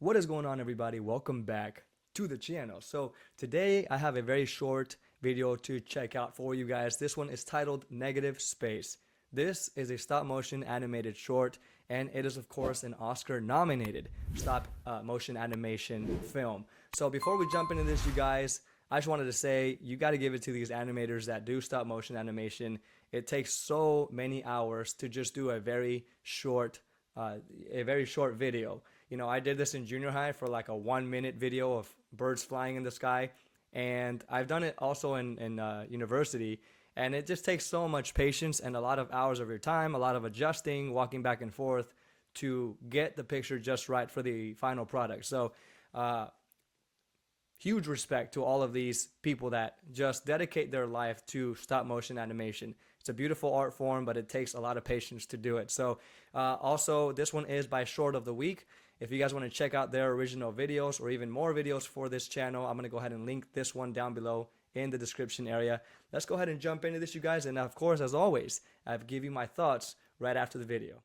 What is going on, everybody? Welcome back to the channel. So today I have a very short video to check out for you guys. This one is titled Negative Space. This is a stop motion animated short, and it is of course an Oscar nominated stop motion animation film. So before we jump into this, you guys, I just wanted to say you got to give it to these animators that do stop motion animation. It takes so many hours to just do uh, a very short video. I did this in junior high for like a 1 minute video of birds flying in the sky, and I've done it also in university. And it just takes so much patience and a lot of hours of your time, a lot of adjusting, walking back and forth to get the picture just right for the final product. So, uh, huge respect to all of these people that just dedicate their life to stop motion animation. It's a beautiful art form, but it takes a lot of patience to do it. So, also, this one is by Short of the Week. If you guys want to check out their original videos or even more videos for this channel, I'm going to go ahead and link this one down below in the description area. Let's go ahead and jump into this, you guys. And of course, as always, I'll give you my thoughts right after the video.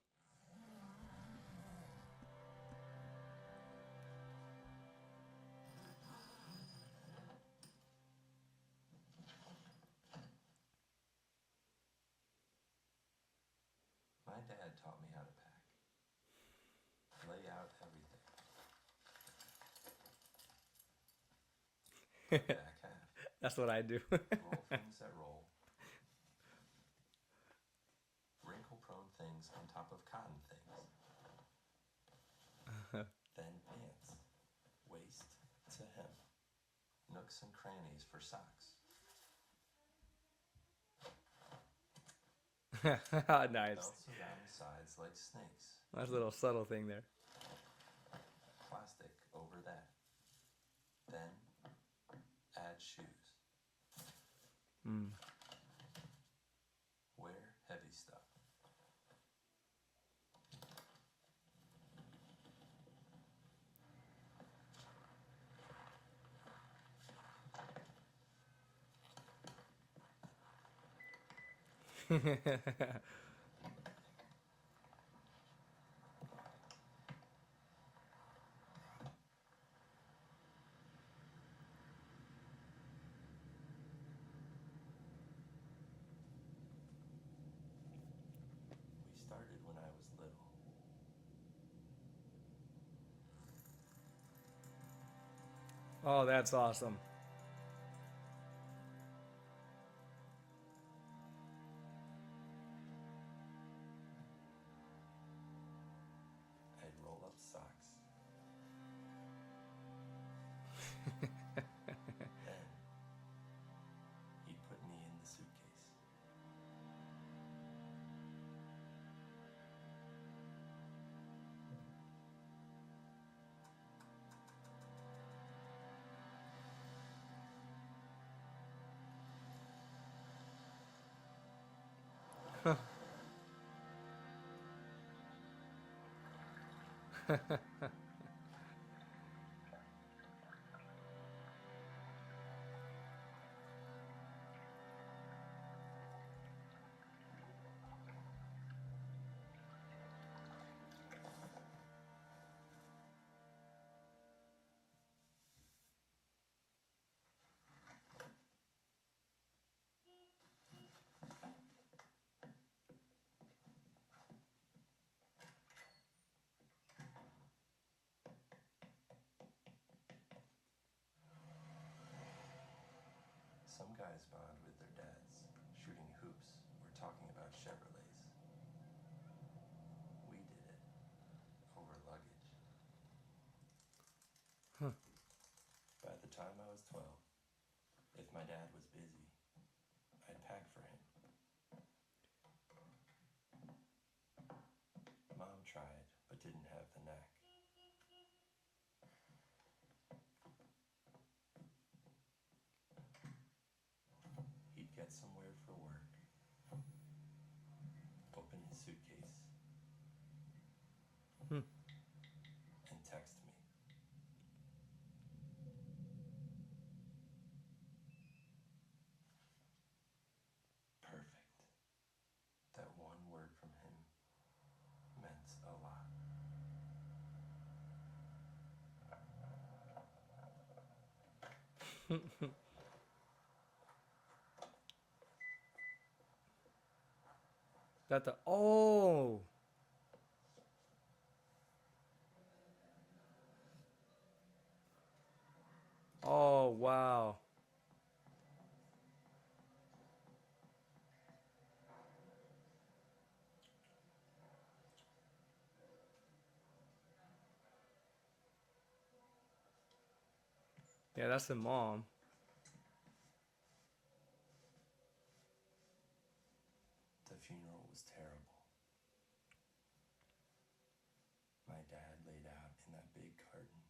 My dad taught me how to pack. Lay out everything. Back half. That's what I do. Roll things that roll. Wrinkle prone things on top of cotton things. Then pants. Waist to hem. Nooks and crannies for socks. Nice. Belts around the sides like snakes. Nice little subtle thing there. Plastic over that. Then add shoes. Wear heavy stuff. We started when I was little. Oh, that's awesome. I'd roll up socks. Then he'd put me in the suitcase. Some guys bond with their dads, shooting hoops or talking about Chevrolets. We did it over luggage. By the time I was 12, if my dad was busy, I'd pack for him. Mom tried, but didn't have the knack. He'd get somewhere for work, open his suitcase, and text me. That the oh oh wow. Yeah, that's the mom. The funeral was terrible. My dad laid out in that big curtain,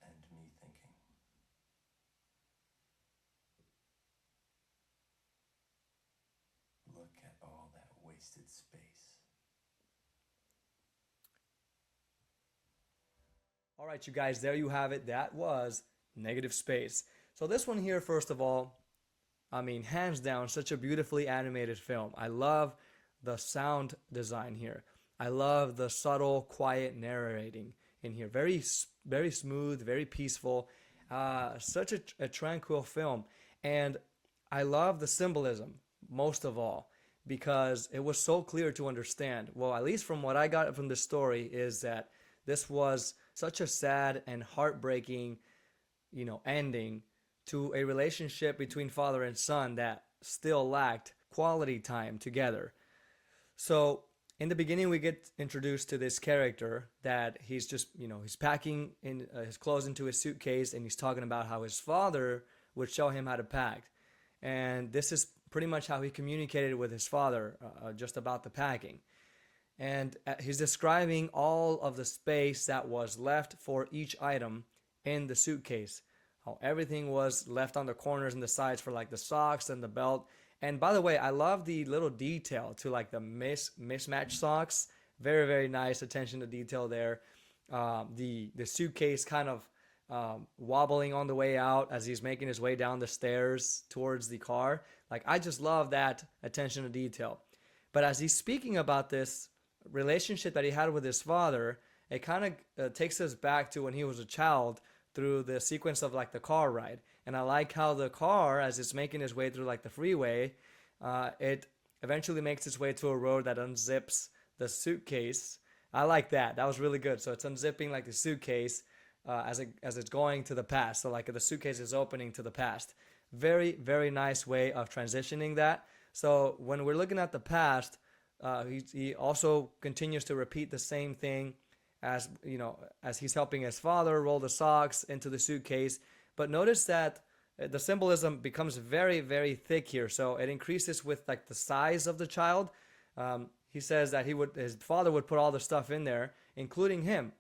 and me thinking, look at all that wasted space. All right, you guys, there you have it. That was Negative Space. So this one here, first of all, I mean, hands down, such a beautifully animated film. I love the sound design here. I love the subtle, quiet narrating in here. Very smooth, very peaceful. Such a tranquil film. And I love the symbolism most of all because it was so clear to understand. Well, at least from what I got from the story, is that this was such a sad and heartbreaking, ending to a relationship between father and son that still lacked quality time together. So in the beginning, we get introduced to this character that he's just, he's packing in his clothes into his suitcase, and he's talking about how his father would show him how to pack. And this is pretty much how he communicated with his father, just about the packing. And he's describing all of the space that was left for each item in the suitcase. How everything was left on the corners and the sides for like the socks and the belt. And by the way, I love the little detail to like the mismatched socks. Very, very nice attention to detail there. The suitcase kind of wobbling on the way out as he's making his way down the stairs towards the car. Like, I just love that attention to detail. But as he's speaking about this relationship that he had with his father, it kind of takes us back to when he was a child through the sequence of like the car ride. And I like how the car, as it's making its way through like the freeway, it eventually makes its way to a road that unzips the suitcase. I like that. That was really good. So it's unzipping like the suitcase as it's going to the past. So like the suitcase is opening to the past. Very, very nice way of transitioning that. So when we're looking at the past, he also continues to repeat the same thing as as he's helping his father roll the socks into the suitcase. But notice that the symbolism becomes very, very thick here. So it increases with like the size of the child. He says that his father would put all the stuff in there, including him.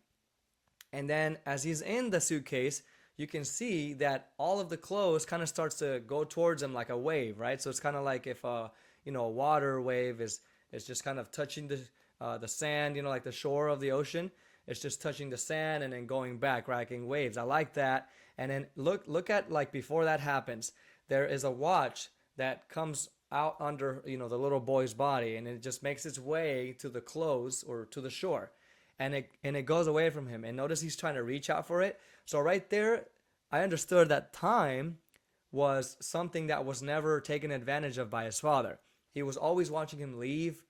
And then as he's in the suitcase, you can see that all of the clothes kind of starts to go towards him like a wave, right? So it's kind of like if a water wave is just kind of touching the sand, like the shore of the ocean. It's just touching the sand and then going back, racking waves. I like that. And then look at like before that happens, there is a watch that comes out under the little boy's body, and it just makes its way to the clothes or to the shore, and it goes away from him. And notice he's trying to reach out for it. So right there, I understood that time was something that was never taken advantage of by his father. He was always watching him leave,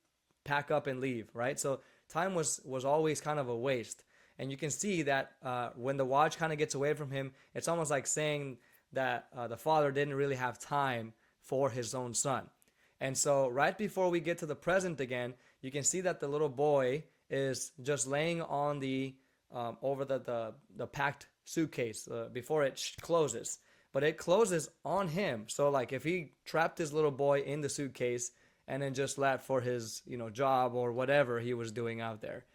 pack up, and leave, right? So time was always kind of a waste. And you can see that when the watch kind of gets away from him, it's almost like saying that the father didn't really have time for his own son. And so right before we get to the present again, you can see that the little boy is just laying on the over the packed suitcase before it closes. But it closes on him. So like if he trapped his little boy in the suitcase and then just left for his job or whatever he was doing out there.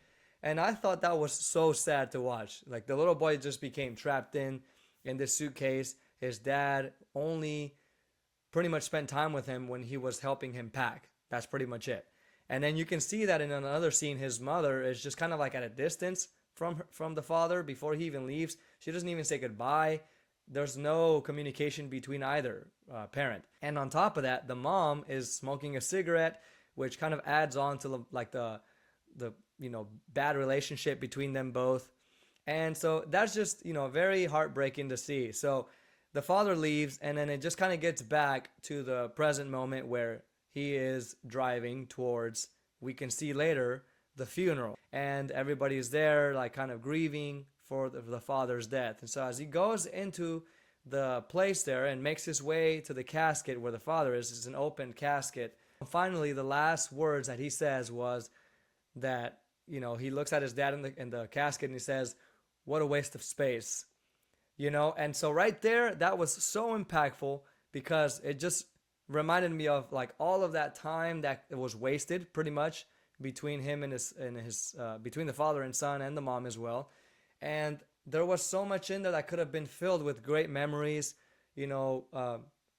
And I thought that was so sad to watch. Like the little boy just became trapped in this suitcase. His dad only pretty much spent time with him when he was helping him pack. That's pretty much it. And then you can see that in another scene, his mother is just kind of like at a distance from the father before he even leaves. She doesn't even say goodbye. There's no communication between either parent. And on top of that, the mom is smoking a cigarette, which kind of adds on to the bad relationship between them both. And so that's just, very heartbreaking to see. So the father leaves, and then it just kind of gets back to the present moment where he is driving towards, we can see later, the funeral. And everybody's there, like kind of grieving for the father's death. And so as he goes into the place there and makes his way to the casket where the father is, it's an open casket. Finally, the last words that he says was that, he looks at his dad in the casket and he says, "What a waste of space." And so right there, that was so impactful because it just reminded me of like all of that time that it was wasted pretty much between him and his between the father and son and the mom as well. And there was so much in there that could have been filled with great memories,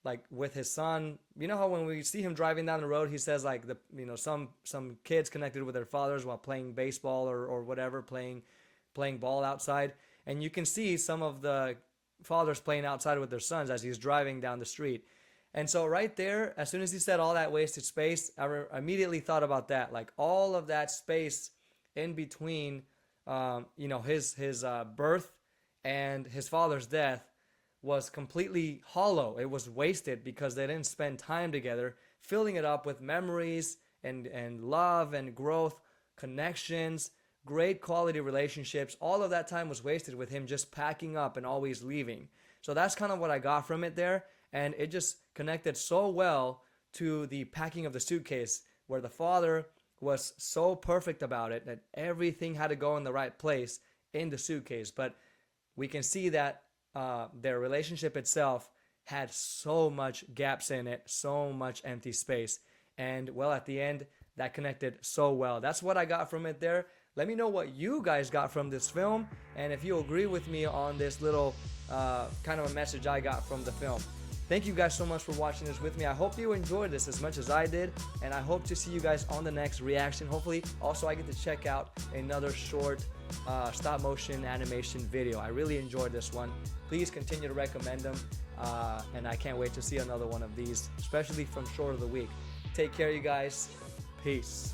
like with his son. You know how when we see him driving down the road, he says like some kids connected with their fathers while playing baseball or whatever, playing ball outside. And you can see some of the fathers playing outside with their sons as he's driving down the street. And so right there, as soon as he said all that wasted space, I immediately thought about that. Like all of that space in between, his birth and his father's death was completely hollow. It was wasted because they didn't spend time together, filling it up with memories and love and growth, connections, great quality relationships. All of that time was wasted with him just packing up and always leaving. So that's kind of what I got from it there. And it just connected so well to the packing of the suitcase, where the father was so perfect about it that everything had to go in the right place in the suitcase. But we can see that their relationship itself had so much gaps in it, so much empty space. And well, at the end, that connected so well. That's what I got from it there. Let me know what you guys got from this film, and if you agree with me on this little kind of a message I got from the film. Thank you guys so much for watching this with me. I hope you enjoyed this as much as I did, and I hope to see you guys on the next reaction. Hopefully, also I get to check out another short stop motion animation video. I really enjoyed this one. Please continue to recommend them, and I can't wait to see another one of these, especially from Short of the Week. Take care, you guys. Peace.